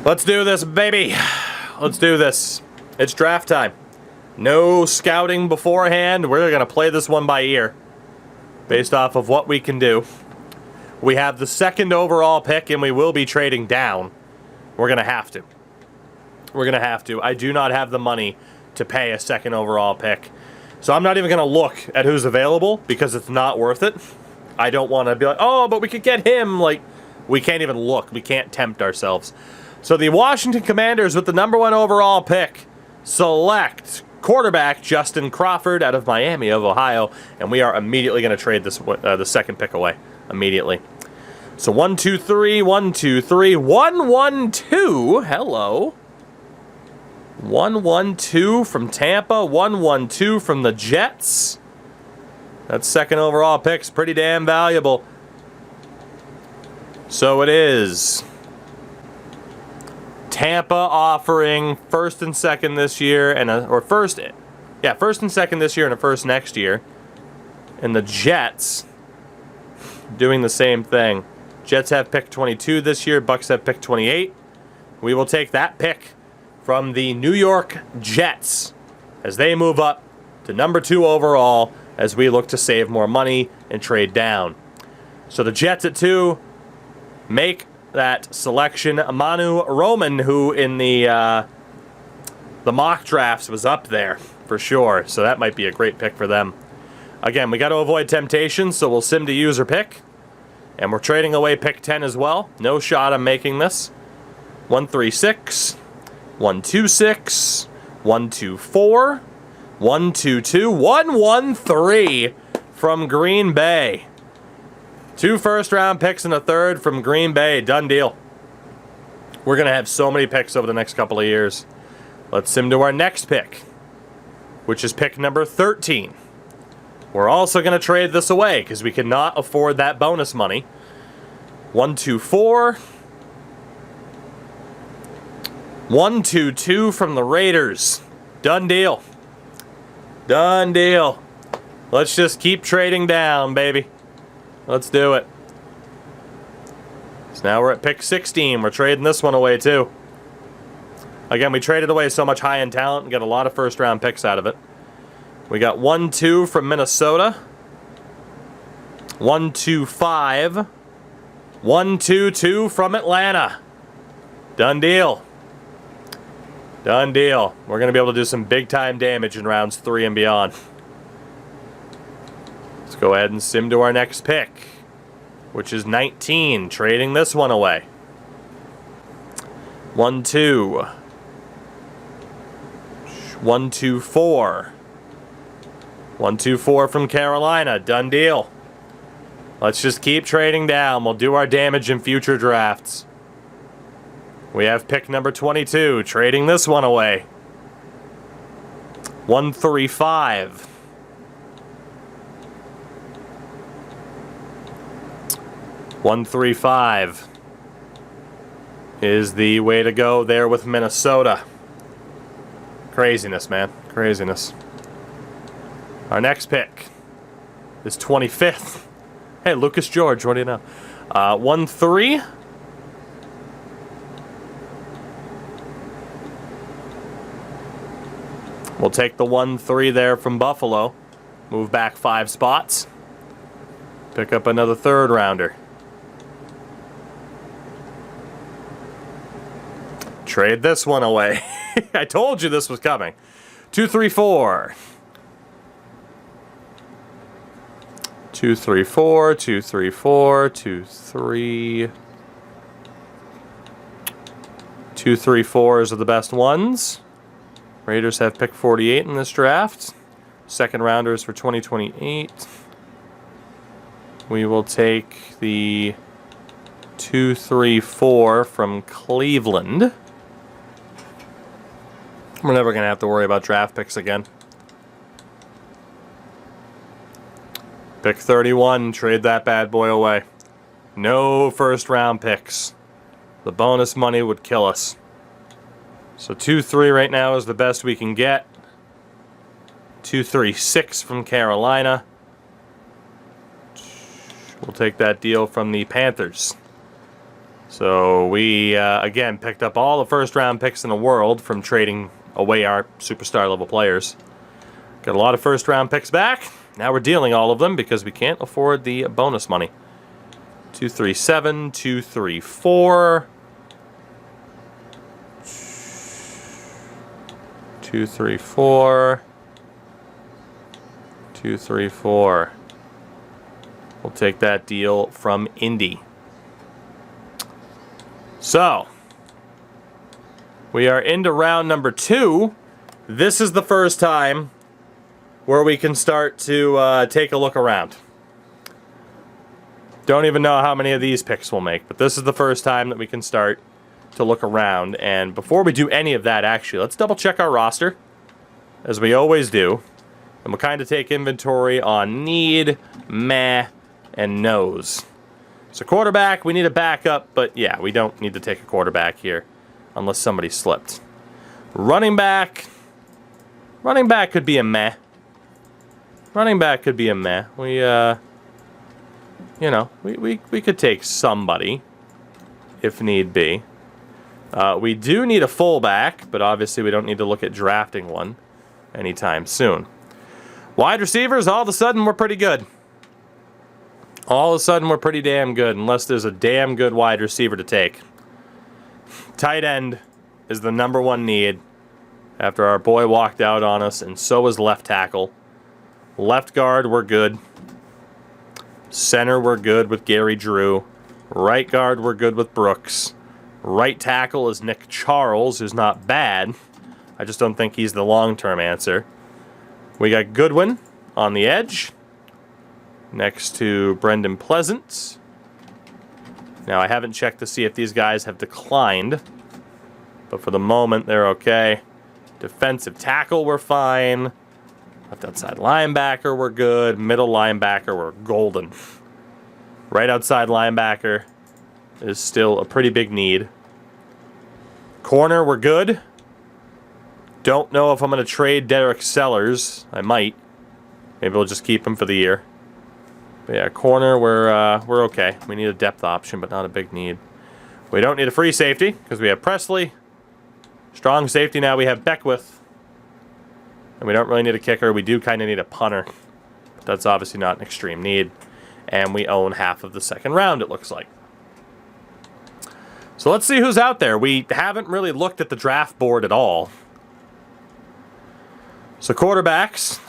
Let's do this, baby. Let's do this. It's draft time. No scouting beforehand. We're going to play this one by ear based off of what we can do. We have the 2nd overall pick, and we will be trading down. We're going to have to. We're going to have to. I do not have the money to pay a 2nd overall pick. So I'm not even going to look at who's available because it's not worth it. I don't want to be like, oh, but we could get him. Like, we can't even look. We can't tempt ourselves. So the Washington Commanders with the #1 overall pick select quarterback Justin Crawford out of Miami of Ohio. And we are immediately going to trade this the 2nd pick away. Immediately. So 1, 2, 3, 1, 2, 3, 1, 1, 2. Hello. 1, 1, 2 from Tampa. 1, 1, 2 from the Jets. That 2nd overall pick's pretty damn valuable. So it is. Tampa offering 1st and 2nd this year and first and 2nd this year and a 1st next year. And the Jets doing the same thing. Jets have pick 22 this year. Bucks have pick 28. We will take that pick from the New York Jets as they move up to #2 overall as we look to save more money and trade down. So the Jets at 2 make that selection. Manu Roman, who in the mock drafts was up there for sure. So that might be a great pick for them. Again, we got to avoid temptation, so we'll sim to user pick. And we're trading away pick 10 as well. No shot I'm making this. 1, 3, 6. 1, 2, 6. 1, 2, 4. 1, 2, 2. 1, 1, 3 from Green Bay. 2 first-round picks and a 3rd from Green Bay. Done deal. We're going to have so many picks over the next couple of years. Let's sim to our next pick, which is pick number 13. We're also going to trade this away because we cannot afford that bonus money. 1, 2, 4. 1, 2, 2 from the Raiders. Done deal. Done deal. Let's just keep trading down, baby. Let's do it. So now we're at pick 16. We're trading this one away too. Again, we traded away so much high-end talent and got a lot of first-round picks out of it. We got 1, 2 from Minnesota. 1, 2, 5. 1, 2, 2 from Atlanta. Done deal. Done deal. We're going to be able to do some big-time damage in rounds 3 and beyond. Let's go ahead and sim to our next pick, which is 19. Trading this one away. 1, 2. 1, 2, 4. 1, 2, 4 from Carolina. Done deal. Let's just keep trading down. We'll do our damage in future drafts. We have pick number 22. Trading this one away. 1, 3, 5. 1, 3, 5 is the way to go there with Minnesota. Craziness, man. Craziness. Our next pick is 25th. Hey, Lucas George, what do you know? 1, 3. We'll take the 1, 3 there from Buffalo. Move back 5 spots. Pick up another 3rd rounder. Trade this one away. I told you this was coming. 2, 3, 4. 2, 3, 4, 2, 3, 4, 2, 3. 2, 3, 4s are the best ones. Raiders have pick 48 in this draft. 2nd rounders for 2028. We will take the 2, 3, 4 from Cleveland. We're never going to have to worry about draft picks again. Pick 31, trade that bad boy away. No first round picks. The bonus money would kill us. So 2, 3 right now is the best we can get. 2, 3, 6 from Carolina. We'll take that deal from the Panthers. So we, again, picked up all the first-round picks in the world from trading away our superstar-level players. Got a lot of first-round picks back. Now we're dealing all of them because we can't afford the bonus money. 237, 234. 234. 234. We'll take that deal from Indy. So, we are into round number 2. This is the first time where we can start to take a look around. Don't even know how many of these picks we'll make, but this is the first time that we can start to look around. And before we do any of that, actually, let's double check our roster, as we always do. And we'll kind of take inventory on need, meh, and nose. So quarterback, we need a backup, but yeah, we don't need to take a quarterback here unless somebody slipped. Running back could be a meh. Running back could be a meh. We, you know, we could take somebody if need be. We do need a fullback, but obviously we don't need to look at drafting one anytime soon. Wide receivers, all of a sudden, we're pretty good. All of a sudden, we're pretty damn good, unless there's a damn good wide receiver to take. Tight end is the #1 need after our boy walked out on us, and so is left tackle. Left guard, we're good. Center, we're good with Gary Drew. Right guard, we're good with Brooks. Right tackle is Nick Charles, who's not bad. I just don't think he's the long-term answer. We got Goodwin on the edge, next to Brendan Pleasant. Now, I haven't checked to see if these guys have declined, but for the moment, they're okay. Defensive tackle, we're fine. Left outside linebacker, we're good. Middle linebacker, we're golden. Right outside linebacker is still a pretty big need. Corner, we're good. Don't know if I'm going to trade Derek Sellers. I might. Maybe we'll just keep him for the year. But yeah, corner, we're okay. We need a depth option, but not a big need. We don't need a free safety because we have Presley. Strong safety now we have Beckwith. And we don't really need a kicker. We do kind of need a punter. But that's obviously not an extreme need. And we own half of the second round, it looks like. So let's see who's out there. We haven't really looked at the draft board at all. So quarterbacks.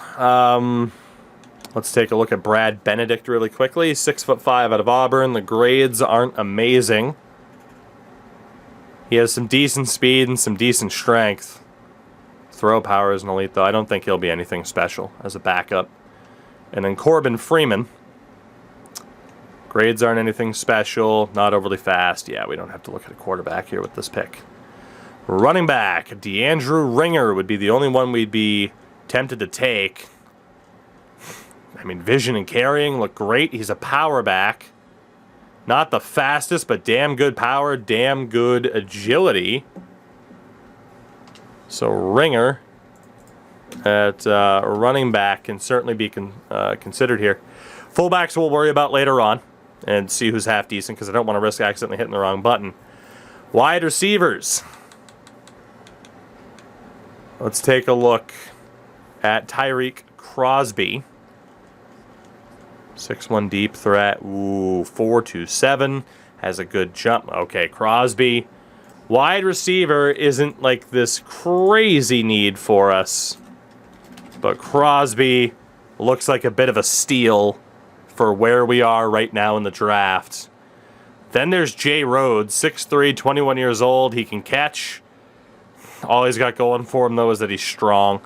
Let's take a look at Brad Benedict really quickly. 6'5" out of Auburn. The grades aren't amazing. He has some decent speed and some decent strength. Throw power is an elite, though. I don't think he'll be anything special as a backup. And then Corbin Freeman. Grades aren't anything special. Not overly fast. Yeah, we don't have to look at a quarterback here with this pick. Running back. DeAndrew Ringer would be the only one we'd be tempted to take. I mean, vision and carrying look great. He's a power back. Not the fastest, but damn good power, damn good agility. So Ringer at running back can certainly be considered here. Fullbacks we'll worry about later on and see who's half decent because I don't want to risk accidentally hitting the wrong button. Wide receivers. Let's take a look at Tyreek Crosby. 6'1" deep threat. Ooh, 4.27. Has a good jump. Okay, Crosby. Wide receiver isn't like this crazy need for us. But Crosby looks like a bit of a steal for where we are right now in the draft. Then there's Jay Rhodes, 6'3", 21 years old. He can catch. All he's got going for him, though, is that he's strong.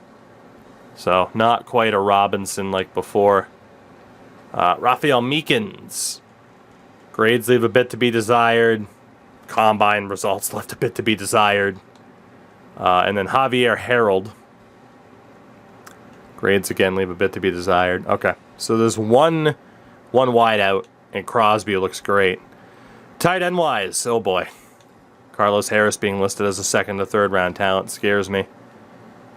So, not quite a Robinson like before. Raphael Meekins. Grades leave a bit to be desired. Combine results left a bit to be desired. And then Javier Harold. Grades, again, leave a bit to be desired. Okay, so there's one wide out, and Crosby looks great. Tight end wise, oh boy. Carlos Harris being listed as a second to third round talent scares me.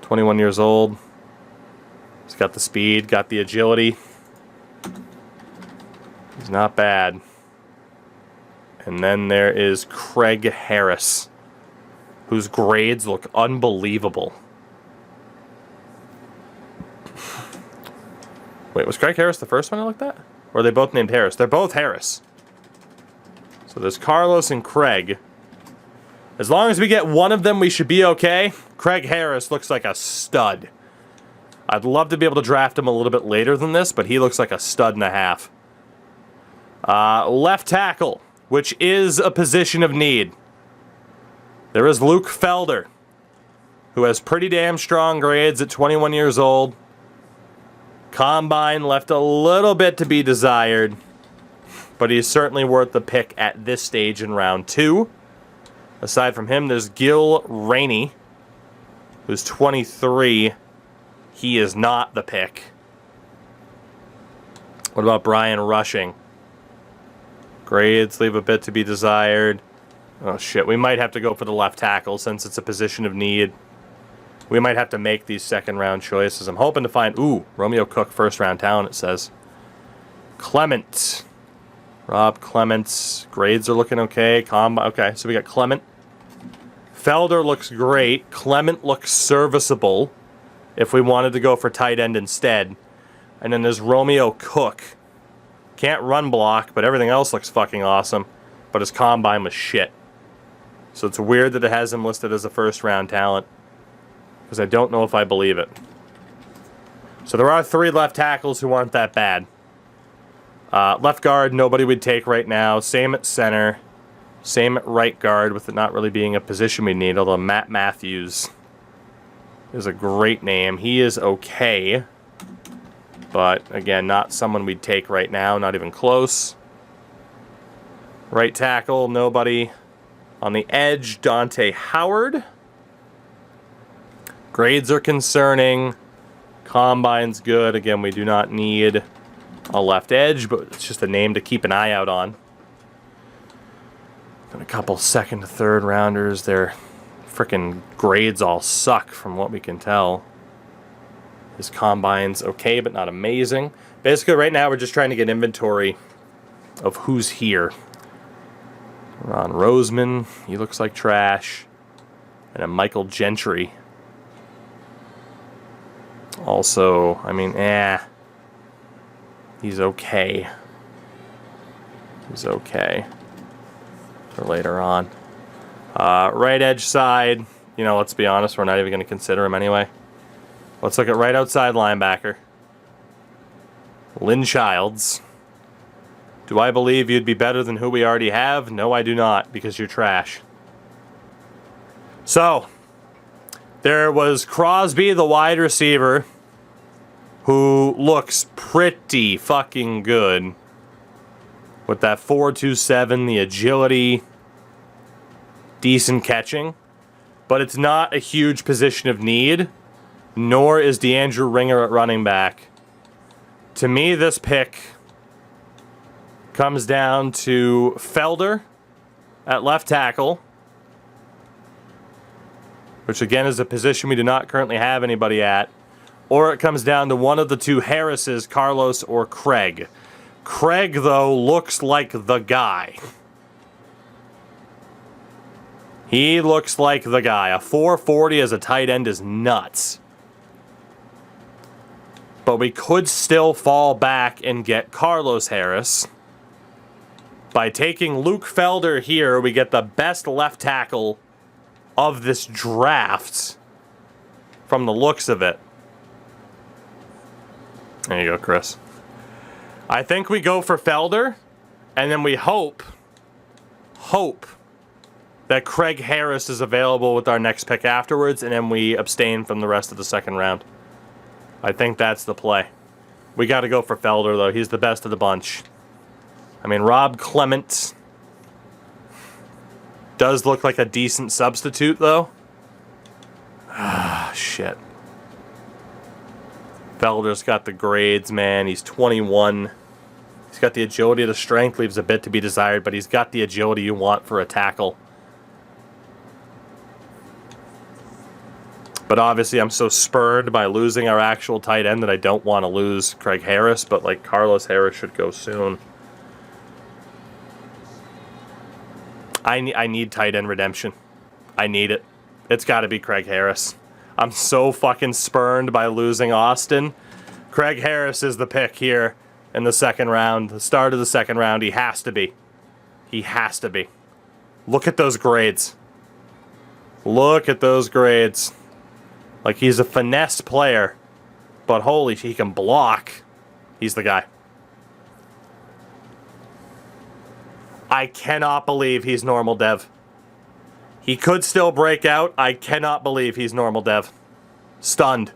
21 years old. He's got the speed, got the agility. He's not bad. And then there is Craig Harris, whose grades look unbelievable. Wait, was Craig Harris the first one I looked at? Or are they both named Harris? They're both Harris. So there's Carlos and Craig. As long as we get one of them, we should be okay. Craig Harris looks like a stud. I'd love to be able to draft him a little bit later than this, but he looks like a stud and a half. Left tackle, which is a position of need. There is Luke Felder, who has pretty damn strong grades at 21 years old. Combine left a little bit to be desired, but he's certainly worth the pick at this stage in round 2. Aside from him, there's Gil Rainey, who's 23. He is not the pick. What about Brian Rushing? Grades leave a bit to be desired. Oh shit, we might have to go for the left tackle since it's a position of need. We might have to make these second round choices. I'm hoping to find, Romeo Cook, first round talent, it says. Clement. Rob Clements. Grades are looking okay. Okay, so we got Clement. Felder looks great. Clement looks serviceable if we wanted to go for tight end instead. And then there's Romeo Cook. Can't run block, but everything else looks fucking awesome. But his combine was shit. So it's weird that it has him listed as a first round talent, because I don't know if I believe it. So there are 3 left tackles who aren't that bad. Left guard, nobody would take right now. Same at center. Same at right guard, with it not really being a position we need, although Matt Matthews is a great name. He is okay, but again, not someone we'd take right now, not even close. Right tackle, nobody. On the edge, Dante Howard. Grades are concerning. Combine's good. Again, we do not need a left edge, but it's just a name to keep an eye out on. And a couple second to third rounders. Their frickin' grades all suck from what we can tell. His combine's okay, but not amazing. Basically, right now, we're just trying to get inventory of who's here. Ron Roseman, he looks like trash. And a Michael Gentry. Also, I mean, he's okay. He's okay for later on. Right edge side, let's be honest, we're not even going to consider him anyway. Let's look at right outside linebacker. Lynn Childs. Do I believe you'd be better than who we already have? No, I do not, because you're trash. So, there was Crosby, the wide receiver, who looks pretty fucking good. With that 4.27, the agility, decent catching. But it's not a huge position of need, nor is DeAndrew Ringer at running back. To me, this pick comes down to Felder at left tackle, which again is a position we do not currently have anybody at, or it comes down to one of the 2 Harrises, Carlos or Craig. Craig, though, looks like the guy. He looks like the guy. A 4.40 as a tight end is nuts. But we could still fall back and get Carlos Harris. By taking Luke Felder here, we get the best left tackle of this draft from the looks of it. There you go, Chris. I think we go for Felder, and then we hope that Craig Harris is available with our next pick afterwards, and then we abstain from the rest of the second round. I think that's the play. We got to go for Felder, though. He's the best of the bunch. I mean, Rob Clement does look like a decent substitute, though. Ah, shit. Felder's got the grades, man. He's 21. He's got the agility. The strength leaves a bit to be desired, but he's got the agility you want for a tackle. But obviously, I'm so spurred by losing our actual tight end that I don't want to lose Craig Harris, but like Carlos Harris should go soon. I need tight end redemption. I need it. It's got to be Craig Harris. I'm so fucking spurned by losing Austin. Craig Harris is the pick here in the second round. The start of the second round. He has to be. He has to be. Look at those grades. Look at those grades. Like, he's a finesse player, but holy, he can block. He's the guy. I cannot believe he's normal dev. He could still break out. I cannot believe he's normal dev. Stunned.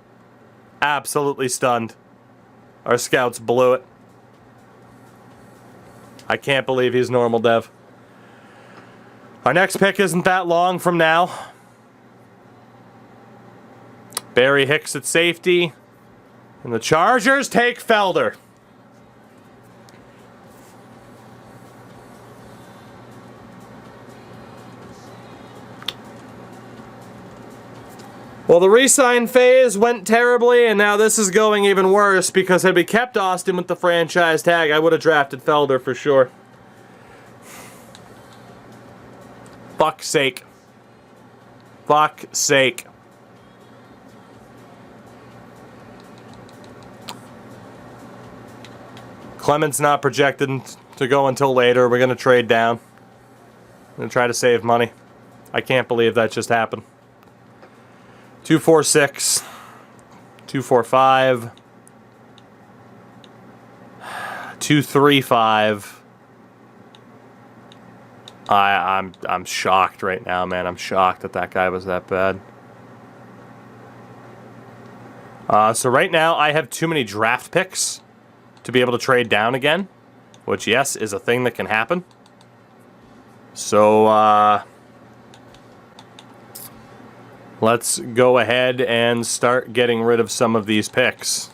Absolutely stunned. Our scouts blew it. I can't believe he's normal dev. Our next pick isn't that long from now. Barry Hicks at safety. And the Chargers take Felder. Well, the re-sign phase went terribly, and now this is going even worse, because had we kept Austin with the franchise tag, I would have drafted Felder for sure. Fuck's sake. Fuck's sake. Clement's not projected to go until later. We're going to trade down. I'm going to try to save money. I can't believe that just happened. 246, 245, 235. I'm shocked right now, man. I'm shocked that that guy was that bad. So right now I have too many draft picks to be able to trade down again, which, yes, is a thing that can happen. So, let's go ahead and start getting rid of some of these picks.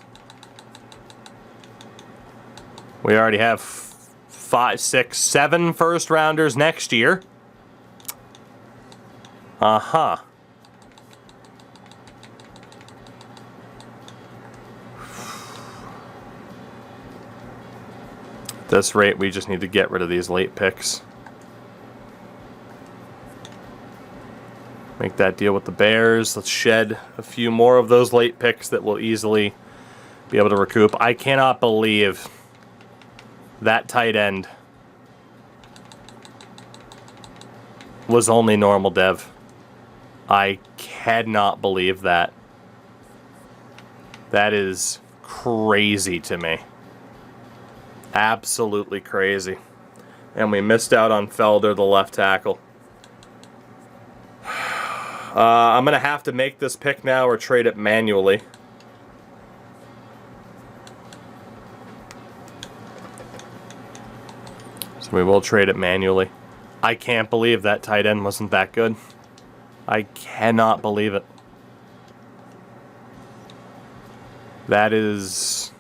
We already have 5, 6, 7 first rounders next year. Uh-huh. At this rate, we just need to get rid of these late picks. Make that deal with the Bears. Let's shed a few more of those late picks that will easily be able to recoup. I cannot believe that tight end was only normal dev. I cannot believe that. That is crazy to me. Absolutely crazy. And we missed out on Felder, the left tackle. I'm going to have to make this pick now or trade it manually. So we will trade it manually. I can't believe that tight end wasn't that good. I cannot believe it. That is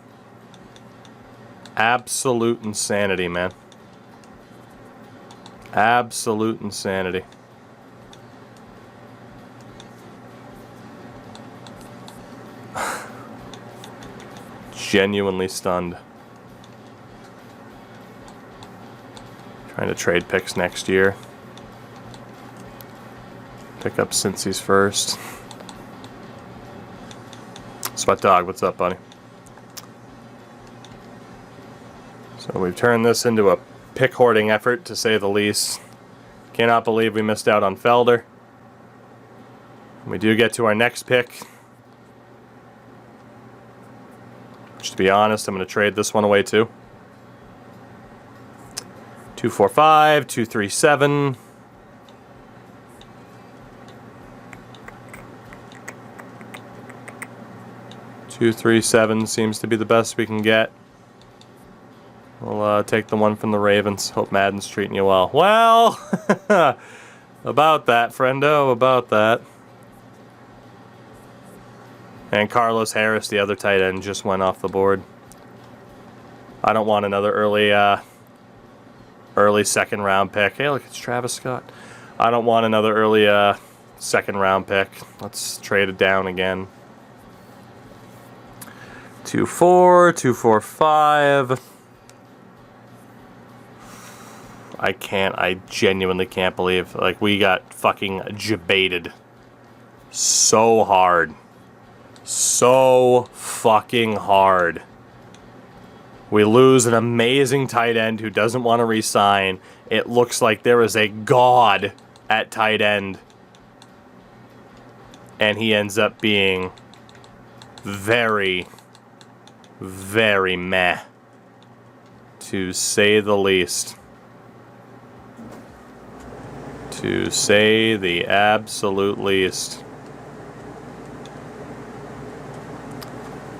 absolute insanity, man. Absolute insanity. Genuinely stunned. Trying to trade picks next year. Pick up Cincy's first. Sweat Dog, what's up, buddy? So we've turned this into a pick hoarding effort, to say the least. Cannot believe we missed out on Felder. We do get to our next pick. Which, to be honest, I'm going to trade this one away too. 245, 237. 237 seems to be the best we can get. We'll take the one from the Ravens. Hope Madden's treating you well. Well, about that, friendo, about that. And Carlos Harris, the other tight end, just went off the board. I don't want another early second round pick. Hey, look, it's Travis Scott. I don't want another early second round pick. Let's trade it down again. 2-4, 2-4-5. I genuinely can't believe, like, we got fucking jebaited so hard. So fucking hard. We lose an amazing tight end who doesn't want to re-sign. It looks like there is a god at tight end. And he ends up being very, very meh, to say the least. To say the absolute least.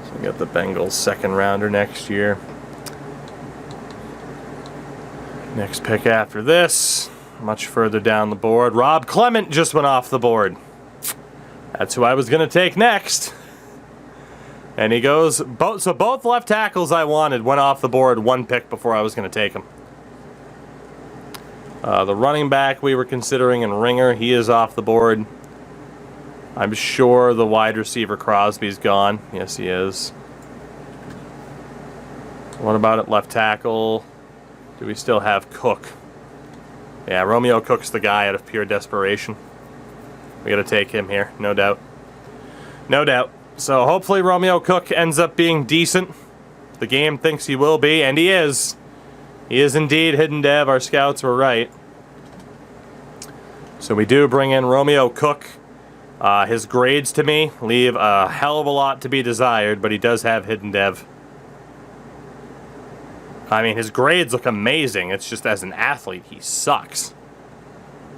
So we got the Bengals second rounder next year. Next pick after this, much further down the board, Rob Clement just went off the board. That's who I was going to take next. And he goes, so both left tackles I wanted went off the board one pick before I was going to take him. The running back we were considering in Ringer, he is off the board. I'm sure the wide receiver Crosby's gone. Yes, he is. What about at left tackle? Do we still have Cook? Yeah, Romeo Cook's the guy out of pure desperation. We got to take him here, no doubt. No doubt. So hopefully Romeo Cook ends up being decent. The game thinks he will be, and he is. He is indeed hidden dev. Our scouts were right. So we do bring in Romeo Cook. His grades to me leave a hell of a lot to be desired, but he does have hidden dev. I mean, his grades look amazing. It's just as an athlete, he sucks.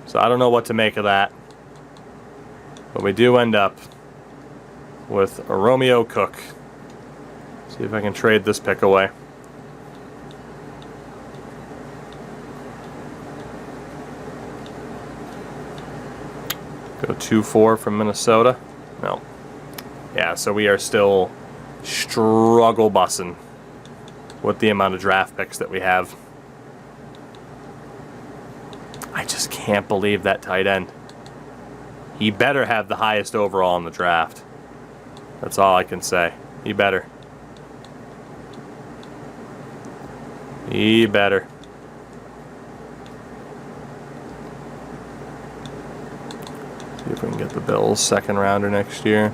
So I don't know what to make of that. But we do end up with a Romeo Cook. See if I can trade this pick away. Go 2-4 from Minnesota. No. Yeah, so we are still struggle bussing with the amount of draft picks that we have. I just can't believe that tight end. He better have the highest overall in the draft. That's all I can say. He better. He better. See if we can get the Bills second rounder next year.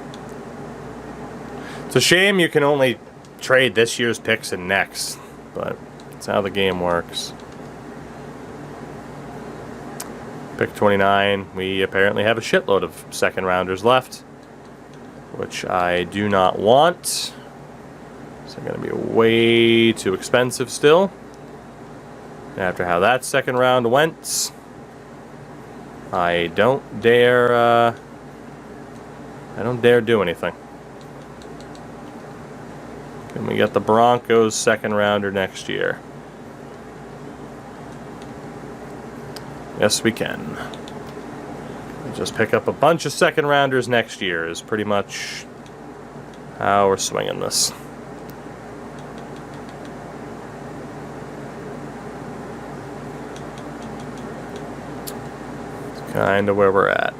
It's a shame you can only trade this year's picks and next, but that's how the game works. Pick 29, we apparently have a shitload of second rounders left, which I do not want. So going to be way too expensive still. After how that second round went, I don't dare do anything. And we got the Broncos second rounder next year. Yes, we can. We'll just pick up a bunch of second rounders next year is pretty much how we're swinging this. It's kind of where we're at.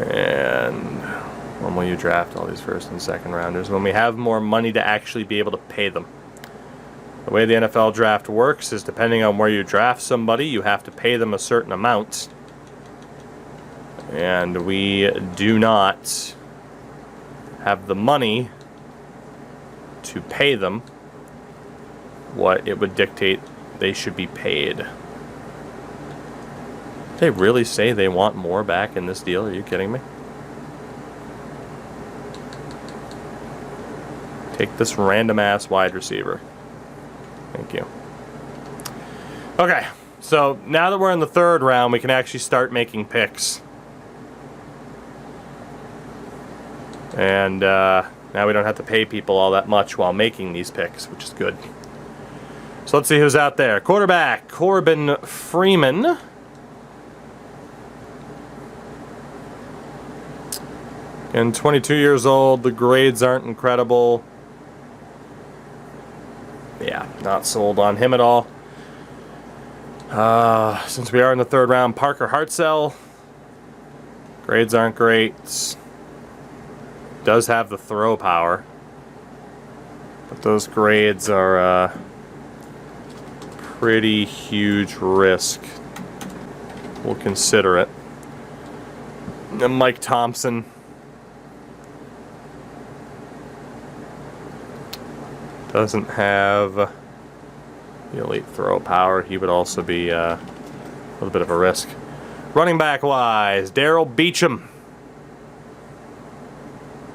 And when will you draft all these first and second rounders? When we have more money to actually be able to pay them. The way the NFL draft works is depending on where you draft somebody, you have to pay them a certain amount. And we do not have the money to pay them what it would dictate they should be paid. They really say they want more back in this deal? Are you kidding me? Take this random ass wide receiver. Thank you. Okay, so now that we're in the third round, we can actually start making picks. And now we don't have to pay people all that much while making these picks, which is good. So let's see who's out there. Quarterback, Corbin Freeman. And 22 years old, the grades aren't incredible. Yeah, not sold on him at all. Since we are in the third round, Parker Hartzell. Grades aren't great. Does have the throw power. But those grades are pretty huge risk. We'll consider it. And Mike Thompson. Doesn't have the elite throw power. He would also be a little bit of a risk. Running back wise, Daryl Beecham.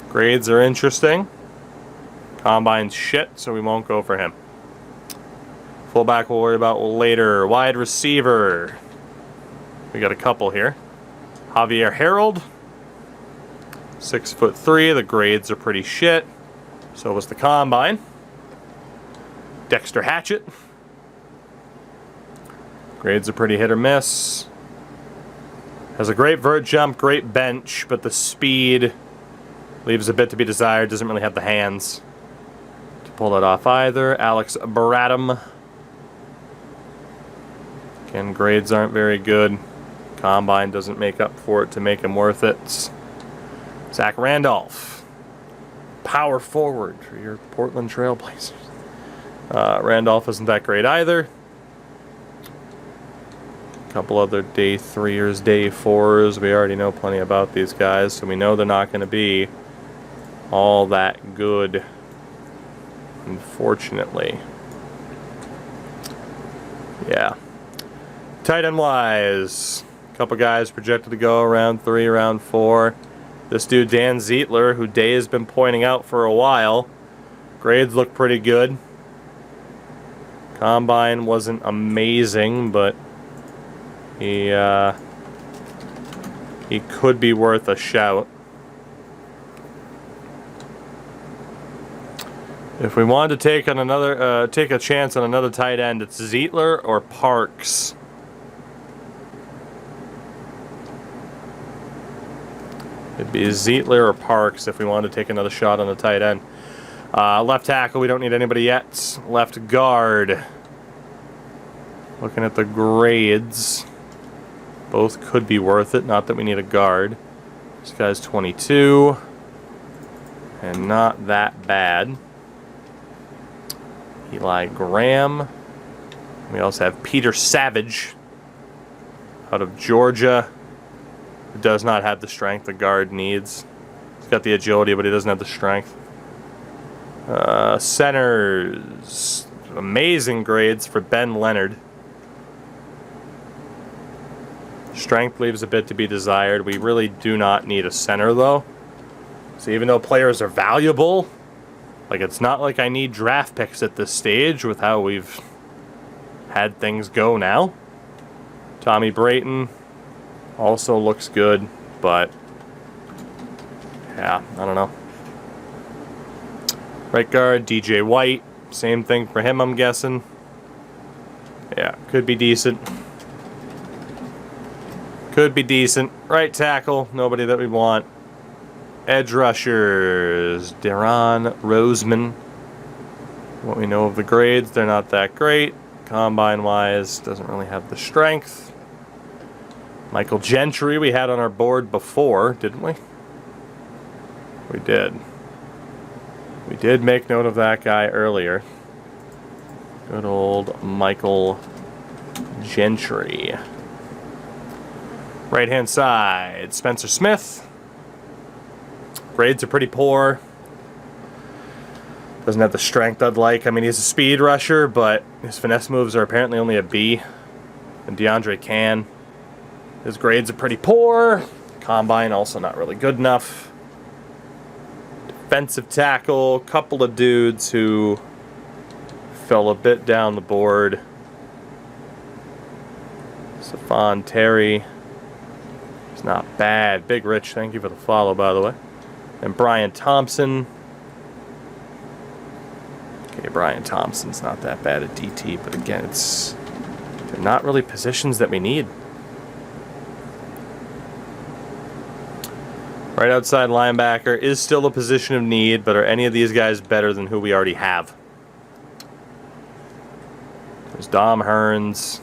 Grades are interesting. Combine's shit, so we won't go for him. Fullback we'll worry about later. Wide receiver. We got a couple here. Javier Harold. 6'3". The grades are pretty shit. So was the combine. Dexter Hatchett. Grades are pretty hit or miss. Has a great vert jump, great bench, but the speed leaves a bit to be desired. Doesn't really have the hands to pull it off either. Alex Bradham. Again, grades aren't very good. Combine doesn't make up for it to make him worth it. Zach Randolph. Power forward for your Portland Trailblazers. Randolph isn't that great either. A couple other day 3ers, day 4s. We already know plenty about these guys, so we know they're not going to be all that good, unfortunately. Yeah. Tight end wise, a couple guys projected to go around 3, around 4. This dude, Dan Zietler, who Day has been pointing out for a while. Grades look pretty good. Combine wasn't amazing, but he could be worth a shout. If we wanted to take on another, take a chance on another tight end, it's Zietler or Parks. It'd be Zietler or Parks if we wanted to take another shot on the tight end. Left tackle, we don't need anybody yet. Left guard. Looking at the grades. Both could be worth it, not that we need a guard. This guy's 22. And not that bad. Eli Graham. We also have Peter Savage out of Georgia. Who does not have the strength the guard needs. He's got the agility, but he doesn't have the strength. Centers. Amazing grades for Ben Leonard. Strength leaves a bit to be desired. We really do not need a center, though. So even though players are valuable, like, it's not like I need draft picks at this stage with how we've had things go now. Tommy Brayton also looks good, but yeah, I don't know. Right guard, DJ White. Same thing for him, I'm guessing. Yeah, could be decent. Could be decent. Right tackle, nobody that we want. Edge rushers, Deron Roseman. What we know of the grades, they're not that great. Combine-wise, doesn't really have the strength. Michael Gentry we had on our board before, didn't we? We did. We did make note of that guy earlier. Good old Michael Gentry. Right-hand side, Spencer Smith. Grades are pretty poor. Doesn't have the strength I'd like. I mean, he's a speed rusher, but his finesse moves are apparently only a B. And DeAndre can. His grades are pretty poor. Combine also not really good enough. Defensive tackle, couple of dudes who fell a bit down the board. Stephon Terry. He's not bad. Big Rich, thank you for the follow, by the way. And Brian Thompson. Okay, Brian Thompson's not that bad at DT, but again, they're not really positions that we need. Right outside linebacker is still a position of need, but are any of these guys better than who we already have? There's Dom Hearns.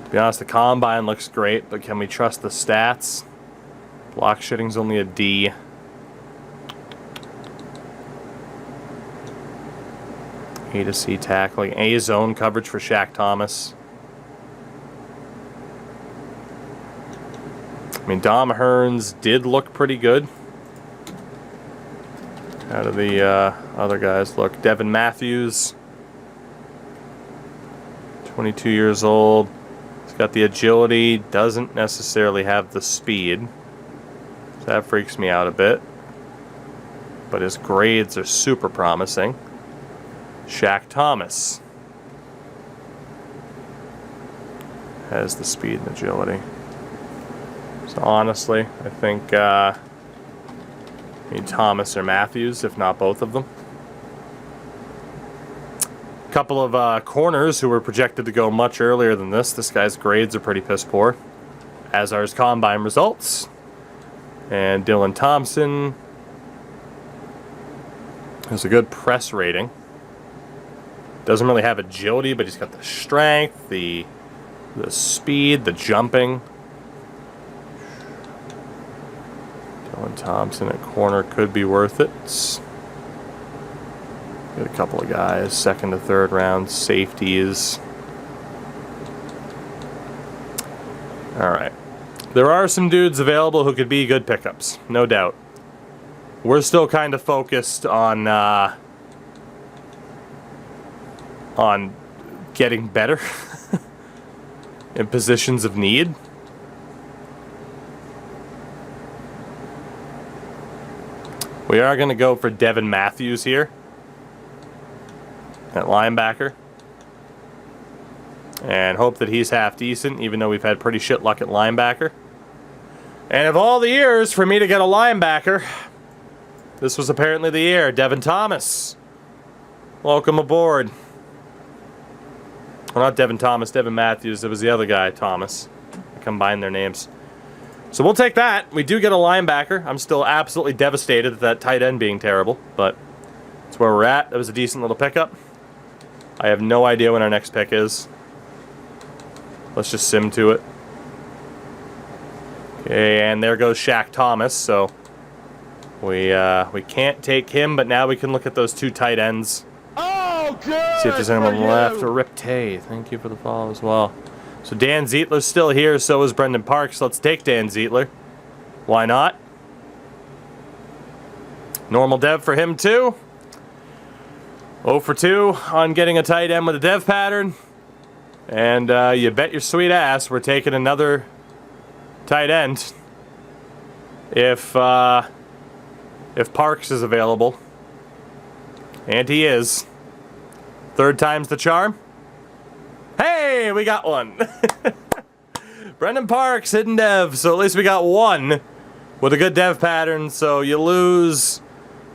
To be honest, the combine looks great, but can we trust the stats? Block shitting's only a D. A to C tackling. A zone coverage for Shaq Thomas. I mean, Dom Hearns did look pretty good. How do the other guys look? Devin Matthews, 22 years old. He's got the agility, doesn't necessarily have the speed. So that freaks me out a bit. But his grades are super promising. Shaq Thomas has the speed and agility. So honestly, I think maybe Thomas or Matthews, if not both of them. A couple of corners who were projected to go much earlier than this. This guy's grades are pretty piss poor, as are his combine results. And Dylan Thompson has a good press rating. Doesn't really have agility, but he's got the strength, the speed, the jumping. Dylan Thompson at corner could be worth it. Got a couple of guys, second to third round, safeties. All right. There are some dudes available who could be good pickups, no doubt. We're still kind of focused on getting better in positions of need. We are going to go for Devin Matthews here at linebacker. And hope that he's half decent, even though we've had pretty shit luck at linebacker. And of all the years for me to get a linebacker, this was apparently the year. Devin Thomas. Welcome aboard. Well, not Devin Thomas, Devin Matthews. It was the other guy, Thomas. I combined their names. So we'll take that. We do get a linebacker. I'm still absolutely devastated at that tight end being terrible, but that's where we're at. That was a decent little pickup. I have no idea when our next pick is. Let's just sim to it. Okay, and there goes Shaq Thomas. So we can't take him, but now we can look at those two tight ends. Oh, good. See if there's anyone left. Or Rip Tay. Thank you for the follow as well. So Dan Zietler's still here, so is Brendan Parks. Let's take Dan Zietler. Why not? Normal dev for him too. 0 for 2 on getting a tight end with a dev pattern. And you bet your sweet ass we're taking another tight end if Parks is available. And he is. Third time's the charm. Hey, we got one. Brendan Parks, hidden dev. So at least we got one with a good dev pattern. So you lose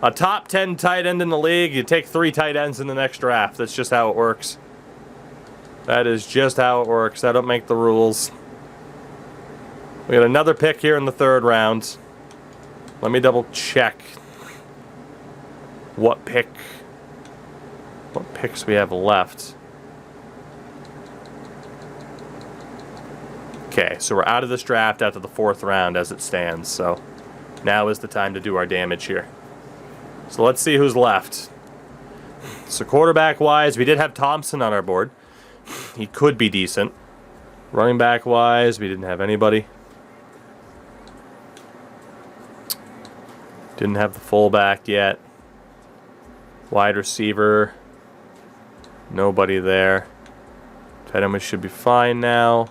a top 10 tight end in the league. You take 3 tight ends in the next draft. That's just how it works. That is just how it works. I don't make the rules. We got another pick here in the 3rd round. Let me double check what picks we have left. Okay, so we're out of this draft after the 4th round as it stands, so now is the time to do our damage here. So let's see who's left. So quarterback-wise, we did have Thompson on our board. He could be decent. Running back-wise, we didn't have anybody. Didn't have the fullback yet. Wide receiver, nobody there. Tight end, we should be fine now.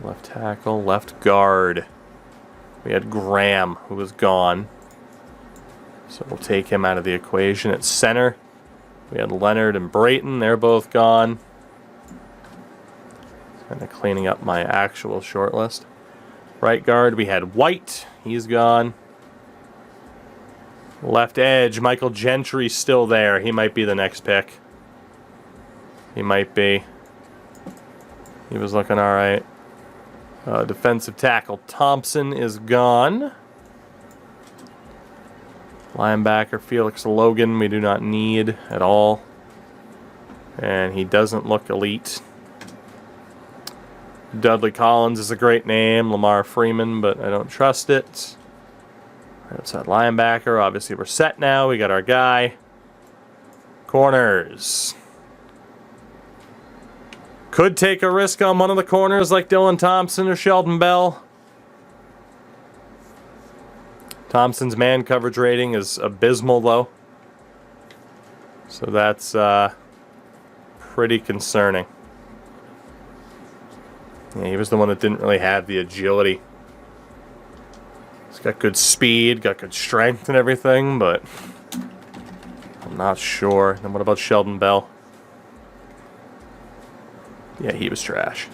Left tackle, left guard. We had Graham, who was gone. So we'll take him out of the equation. At center, we had Leonard and Brayton. They're both gone. Kind of cleaning up my actual short list. Right guard, we had White. He's gone. Left edge, Michael Gentry's still there. He might be the next pick. He might be. He was looking all right. Defensive tackle Thompson is gone. Linebacker Felix Logan we do not need at all. And he doesn't look elite. Dudley Collins is a great name. Lamar Freeman, but I don't trust it. Outside linebacker. Obviously we're set now. We got our guy. Corners. Could take a risk on one of the corners like Dylan Thompson or Sheldon Bell. Thompson's man coverage rating is abysmal, though. So that's pretty concerning. Yeah, he was the one that didn't really have the agility. He's got good speed, got good strength and everything, but I'm not sure. And what about Sheldon Bell? Yeah, he was trash.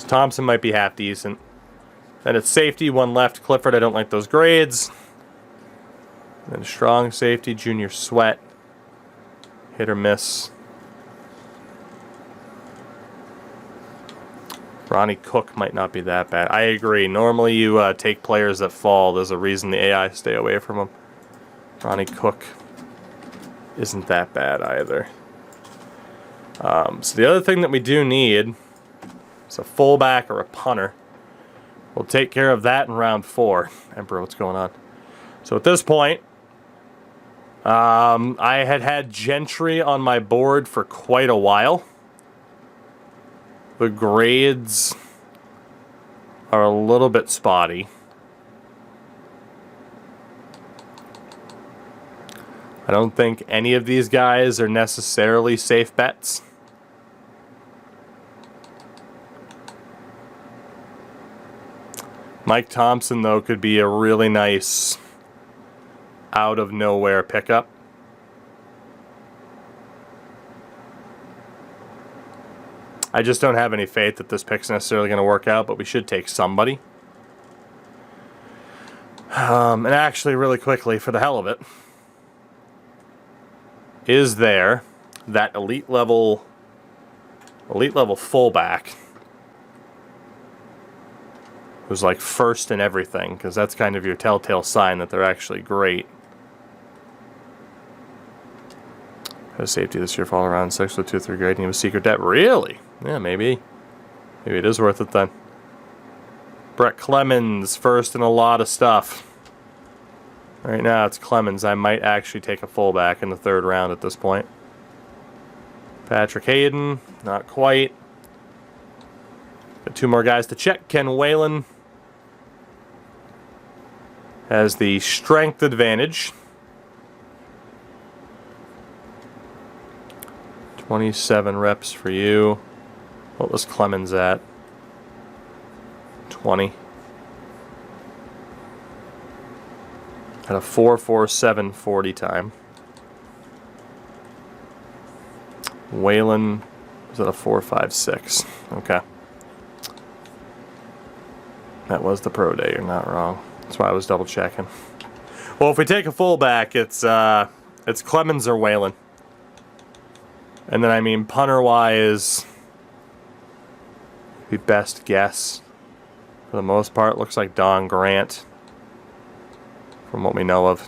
Thompson might be half decent. Then it's safety, one left. Clifford, I don't like those grades. Then strong safety, Junior Sweat. Hit or miss. Ronnie Cook might not be that bad. I agree. Normally you take players that fall. There's a reason the AI stay away from them. Ronnie Cook isn't that bad either. So the other thing that we do need is a fullback or a punter. We'll take care of that in round 4. Emperor, what's going on? So at this point, I had Gentry on my board for quite a while. The grades are a little bit spotty. I don't think any of these guys are necessarily safe bets. Mike Thompson, though, could be a really nice out-of-nowhere pickup. I just don't have any faith that this pick's necessarily going to work out, but we should take somebody. And actually, really quickly, for the hell of it, is there that elite level fullback who's like first in everything, because that's kind of your telltale sign that they're actually great. Had a safety this year, fall around 6 with 2-3 grade, and he was secret debt. Really? Yeah, maybe. Maybe it is worth it then. Brett Clemens, first in a lot of stuff. Right now it's Clemens. I might actually take a fullback in the 3rd round at this point. Patrick Hayden, not quite. Got 2 more guys to check. Ken Whalen has the strength advantage. 27 reps for you. What was Clemens at? 20. At a 4.47 40 time. Whalen was at a 4.56. Okay. That was the pro day, you're not wrong. That's why I was double checking. Well, if we take a fullback, it's Clemens or Whalen. And then, I mean, punter-wise, the best guess, for the most part, looks like Don Grant, from what we know of.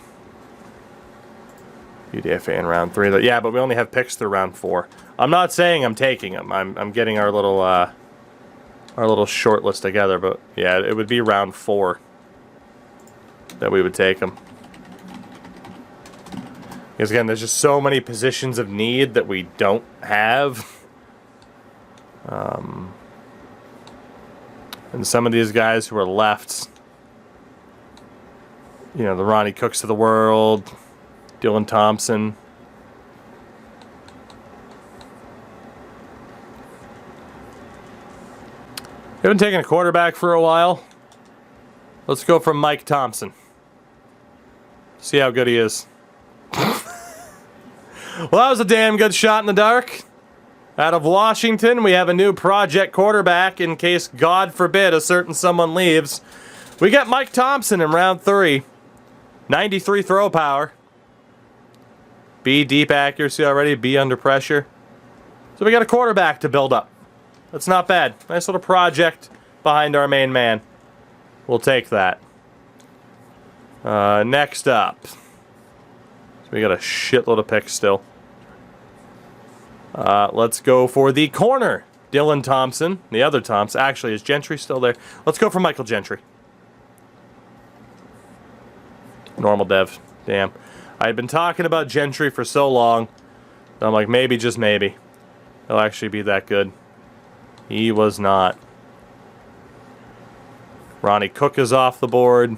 UDFA in round 3. Yeah, but we only have picks through round 4. I'm not saying I'm taking them. I'm getting our little short list together, but yeah, it would be round 4 that we would take them. Because again, there's just so many positions of need that we don't have. And some of these guys who are left, you know, the Ronnie Cooks of the world, Dylan Thompson. We haven't taken a quarterback for a while. Let's go from Mike Thompson. See how good he is. Well, that was a damn good shot in the dark. Out of Washington, we have a new project quarterback in case, God forbid, a certain someone leaves. We got Mike Thompson in round 3. 93 throw power. B, deep accuracy already. B, under pressure. So we got a quarterback to build up. That's not bad. Nice little project behind our main man. We'll take that. Next up. So we got a shitload of picks still. Let's go for the corner. Dylan Thompson. The other Thompson. Actually, is Gentry still there? Let's go for Michael Gentry. Normal dev. Damn. I had been talking about Gentry for so long. So I'm like, maybe, just maybe, he'll actually be that good. He was not. Ronnie Cook is off the board.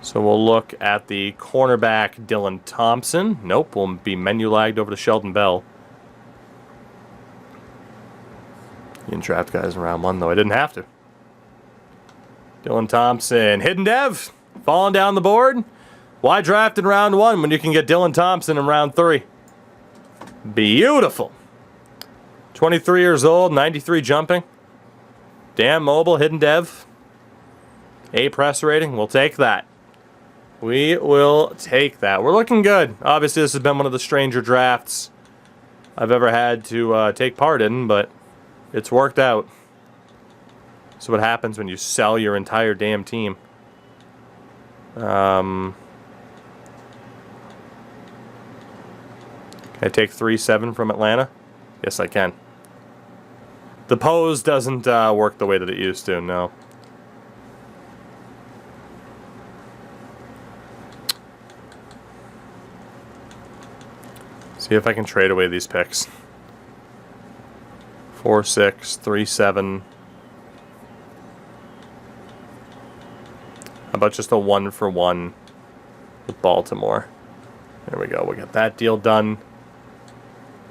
So we'll look at the cornerback, Dylan Thompson. Nope, we'll be menu lagged over to Sheldon Bell. You didn't draft guys in round 1, though. I didn't have to. Dylan Thompson. Hidden Dev, falling down the board. Why draft in round 1 when you can get Dylan Thompson in round 3? Beautiful. 23 years old, 93 jumping. Damn mobile, Hidden Dev. A press rating, we'll take that. We will take that. We're looking good. Obviously, this has been one of the stranger drafts I've ever had to take part in, but it's worked out. So what happens when you sell your entire damn team? Can I take 3-7 from Atlanta? Yes, I can. The pose doesn't work the way that it used to, no. See if I can trade away these picks. 4-6, 3-7. How about just a 1-for-1 with Baltimore? There we go. We'll get that deal done.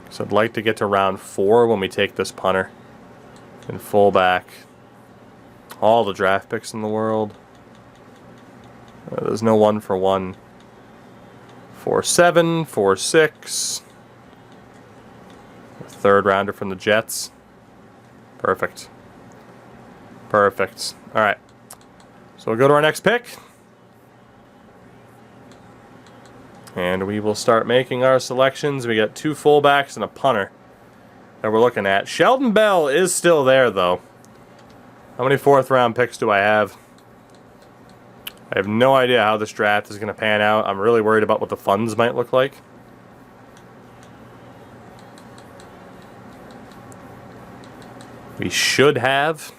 So I'd like to get to round 4 when we take this punter. And fullback. All the draft picks in the world. There's no 1-for-1. 4-7, 4-6. Third rounder from the Jets. Perfect. Perfect. All right. So we'll go to our next pick. And we will start making our selections. We got 2 fullbacks and a punter that we're looking at. Sheldon Bell is still there, though. How many 4th-round picks do I have? I have no idea how this draft is going to pan out. I'm really worried about what the funds might look like. We should have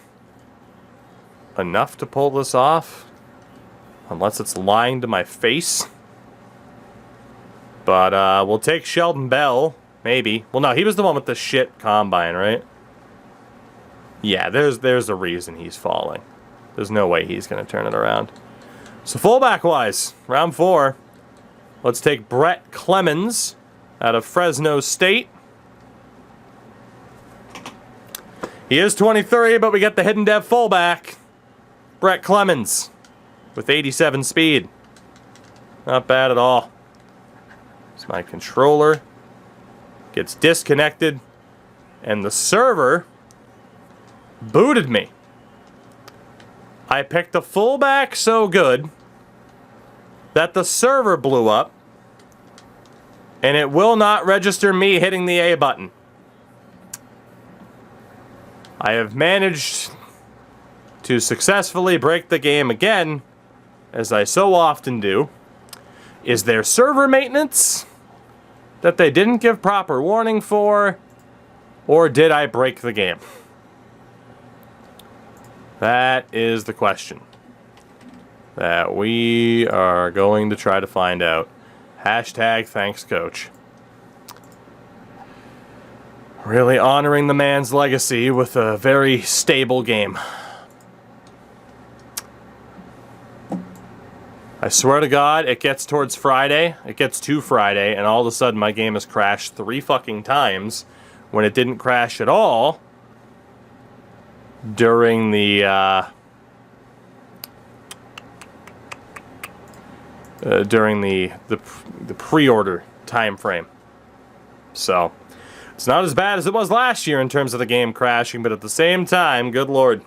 enough to pull this off, unless it's lying to my face. But we'll take Sheldon Bell, maybe. Well, no, he was the one with the shit combine, right? Yeah, there's a reason he's falling. There's no way he's going to turn it around. So fullback-wise, round 4, let's take Brett Clemens out of Fresno State. He is 23, but we get the Hidden Dev fullback, Brett Clemens, with 87 speed. Not bad at all. So my controller gets disconnected, and the server booted me. I picked a fullback so good that the server blew up, and it will not register me hitting the A button. I have managed to successfully break the game again, as I so often do. Is there server maintenance that they didn't give proper warning for, or did I break the game? That is the question that we are going to try to find out. Hashtag thanks, coach. Really honoring the man's legacy with a very stable game. I swear to God, it gets towards Friday. It gets to Friday, and all of a sudden my game has crashed 3 fucking times when it didn't crash at all during the pre-order time frame. So it's not as bad as it was last year in terms of the game crashing, but at the same time, good lord.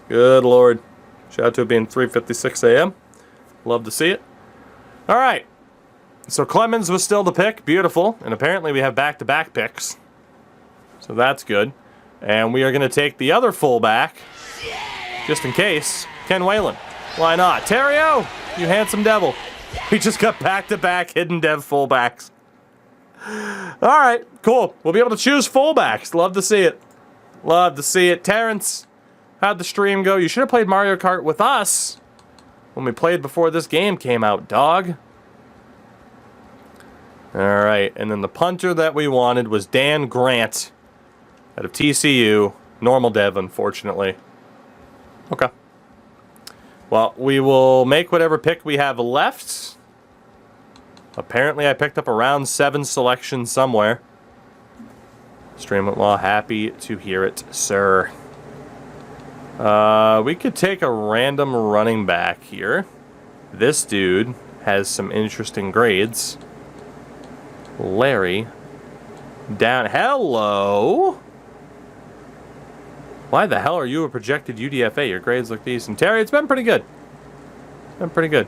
Good lord. Shout out to it being 3:56 a.m. Love to see it. All right. So Clemens was still the pick. Beautiful. And apparently we have back-to-back picks. So that's good. And we are going to take the other fullback, just in case, Ken Whalen. Why not? Terrio, you handsome devil. We just got back-to-back Hidden Dev fullbacks. All right, cool. We'll be able to choose fullbacks. Love to see it. Love to see it. Terrence, how'd the stream go? You should have played Mario Kart with us when we played before this game came out, dog. All right, and then the punter that we wanted was Dan Grant out of TCU. Normal dev, unfortunately. Okay. Well, we will make whatever pick we have left. Apparently, I picked up a round 7 selection somewhere. Stream Law, happy to hear it, sir. We could take a random running back here. This dude has some interesting grades. Larry. Down. Hello! Why the hell are you a projected UDFA? Your grades look decent. Terry, it's been pretty good. Been pretty good.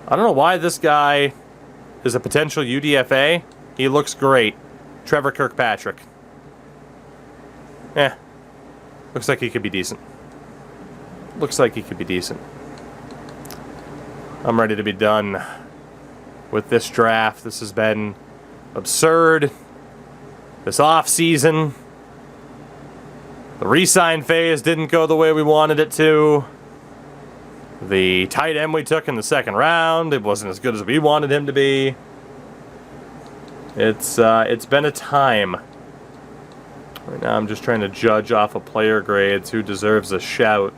I don't know why this guy is a potential UDFA. He looks great. Trevor Kirkpatrick. Looks like he could be decent. Looks like he could be decent. I'm ready to be done with this draft. This has been absurd. This off-season. The re-sign phase didn't go the way we wanted it to. The tight end we took in the second round, it wasn't as good as we wanted him to be. It's been a time. Right now I'm just trying to judge off of player grades who deserves a shout.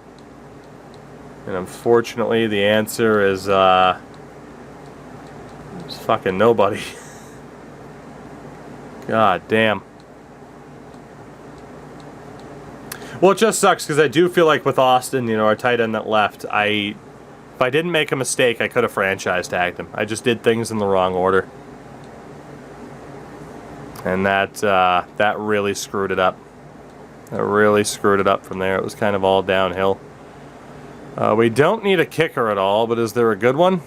And unfortunately the answer is fucking nobody. God damn. Well, it just sucks because I do feel like with Austin, you know, our tight end that left, if I didn't make a mistake, I could have franchise tagged him. I just did things in the wrong order. And that really screwed it up. That really screwed it up from there. It was kind of all downhill. We don't need a kicker at all, but is there a good one?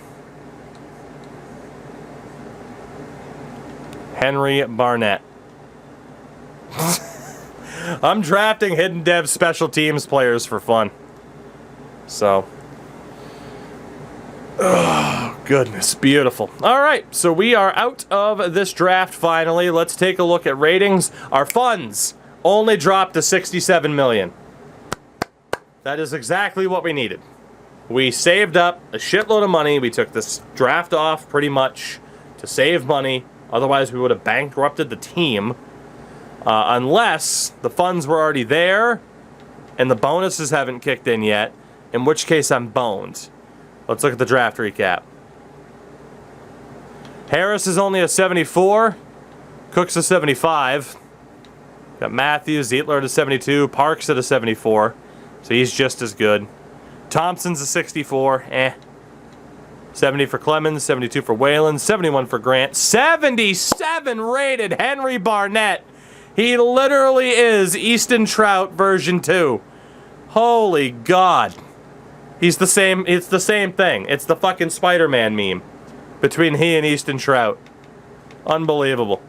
Henry Barnett. I'm drafting Hidden Dev special teams players for fun. So. Oh, goodness. Beautiful. All right. So we are out of this draft finally. Let's take a look at ratings. Our funds only dropped to 67 million. That is exactly what we needed. We saved up a shitload of money. We took this draft off pretty much to save money. Otherwise, we would have bankrupted the team. Unless the funds were already there and the bonuses haven't kicked in yet, in which case I'm boned. Let's look at the draft recap. Harris is only a 74. Cook's a 75. Got Matthews, Zietler at a 72. Parks at a 74. So he's just as good. Thompson's a 64. 70 for Clemens, 72 for Whalen, 71 for Grant. 77 rated Henry Barnett. He literally is Easton Trout version 2. Holy God. He's the same, it's the same thing. It's the fucking Spider-Man meme between he and Easton Trout. Unbelievable.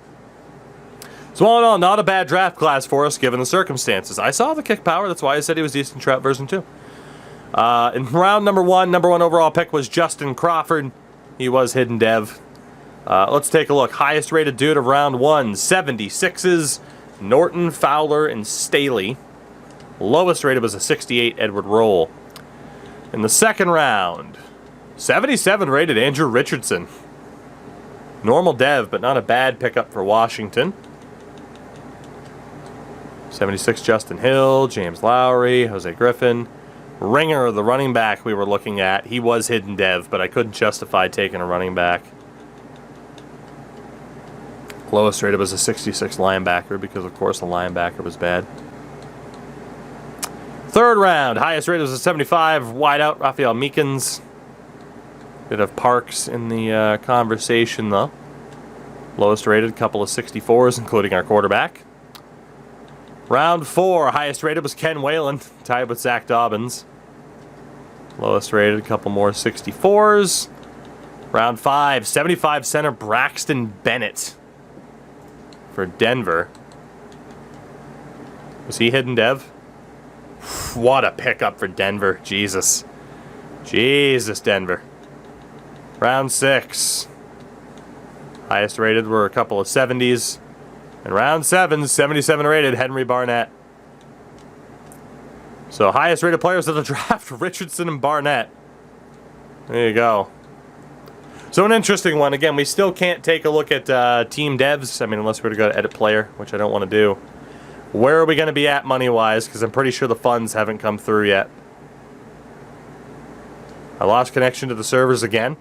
So all in all, not a bad draft class for us given the circumstances. I saw the kick power, that's why I said he was Easton Trout version 2. In round number 1 overall pick was Justin Crawford. He was Hidden Dev. Let's take a look. Highest rated dude of round 1, 76s. Norton, Fowler, and Staley. Lowest rated was a 68, Edward Roll. In the second round, 77 rated Andrew Richardson. Normal dev, but not a bad pickup for Washington. 76 Justin Hill, James Lowry, Jose Griffin. Ringer, the running back we were looking at, he was Hidden Dev, but I couldn't justify taking a running back. Lowest rated was a 66 linebacker because, of course, the linebacker was bad. Third round, highest rated was a 75 wideout, Raphael Meekins. Bit of Parks in the conversation, though. Lowest rated, couple of 64s, including our quarterback. Round 4, highest rated was Ken Whalen, tied with Zach Dobbins. Lowest rated, couple more 64s. Round 5, 75 center Braxton Bennett for Denver. Was he Hidden Dev? What a pickup for Denver. Jesus. Jesus, Denver. Round 6. Highest rated were a couple of 70s. And round 7, 77 rated Henry Barnett. So highest rated players of the draft, Richardson and Barnett. There you go. So an interesting one. Again, we still can't take a look at team devs. I mean, unless we were to go to edit player, which I don't want to do. Where are we going to be at money-wise? Because I'm pretty sure the funds haven't come through yet. I lost connection to the servers again.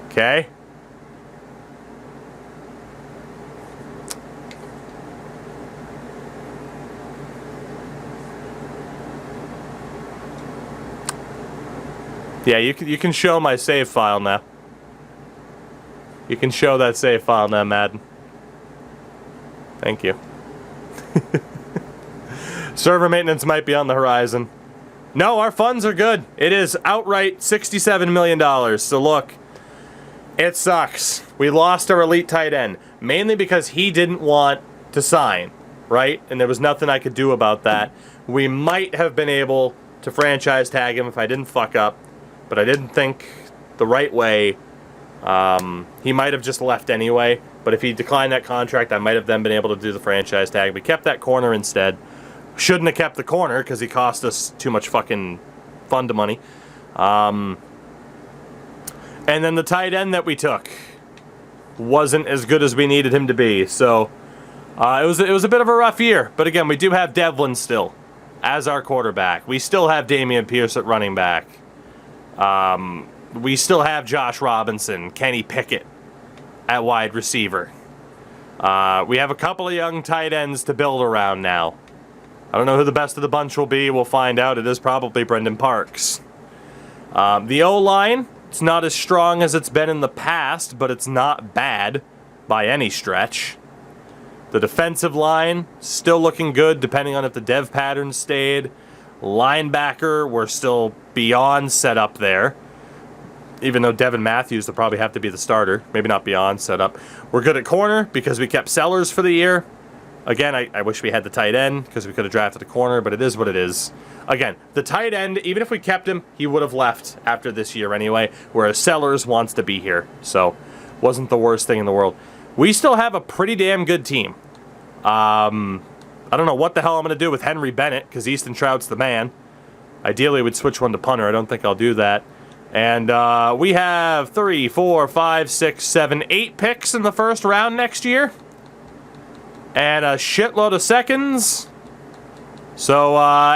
Okay. Yeah, you can show my save file now. You can show that save file now, Madden. Thank you. Server maintenance might be on the horizon. No, our funds are good. It is outright $67 million. So look, it sucks. We lost our elite tight end, mainly because he didn't want to sign, right? And there was nothing I could do about that. We might have been able to franchise tag him if I didn't fuck up. But I didn't think the right way. He might have just left anyway. But if he declined that contract, I might have then been able to do the franchise tag. We kept that corner instead. Shouldn't have kept the corner because he cost us too much fucking fund money. And then the tight end that we took wasn't as good as we needed him to be. So it was a bit of a rough year. But again, we do have Devlin still as our quarterback. We still have Damian Pierce at running back. We still have Josh Robinson, Kenny Pickett at wide receiver. We have a couple of young tight ends to build around now. I don't know who the best of the bunch will be. We'll find out. It is probably Brendan Parks. The O-line, it's not as strong as it's been in the past, but it's not bad by any stretch. The defensive line, still looking good, depending on if the dev pattern stayed. Linebacker, we're still beyond set up there. Even though Devin Matthews will probably have to be the starter. Maybe not beyond set up. We're good at corner because we kept Sellers for the year. Again, I wish we had the tight end because we could have drafted a corner, but it is what it is. Again, the tight end, even if we kept him, he would have left after this year anyway, whereas Sellers wants to be here. So, wasn't the worst thing in the world. We still have a pretty damn good team. I don't know what the hell I'm going to do with Henry Bennett, because Easton Trout's the man. Ideally, we'd switch one to punter. I don't think I'll do that. And we have 3, 4, 5, 6, 7, 8 picks in the first round next year. And a shitload of seconds. So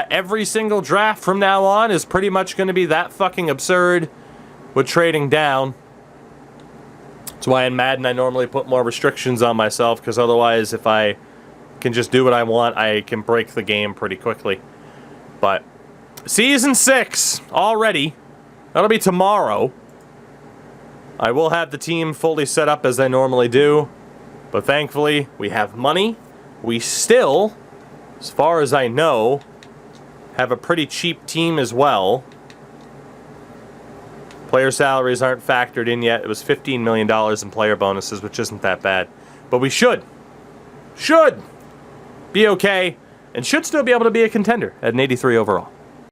every single draft from now on is pretty much going to be that fucking absurd with trading down. That's why in Madden I normally put more restrictions on myself, because otherwise if I can just do what I want, I can break the game pretty quickly. But Season 6 already. That'll be tomorrow. I will have the team fully set up as I normally do. But thankfully, we have money. We still, as far as I know, have a pretty cheap team as well. Player salaries aren't factored in yet. It was $15 million in player bonuses, which isn't that bad. But we should be okay, and should still be able to be a contender at an 83 overall.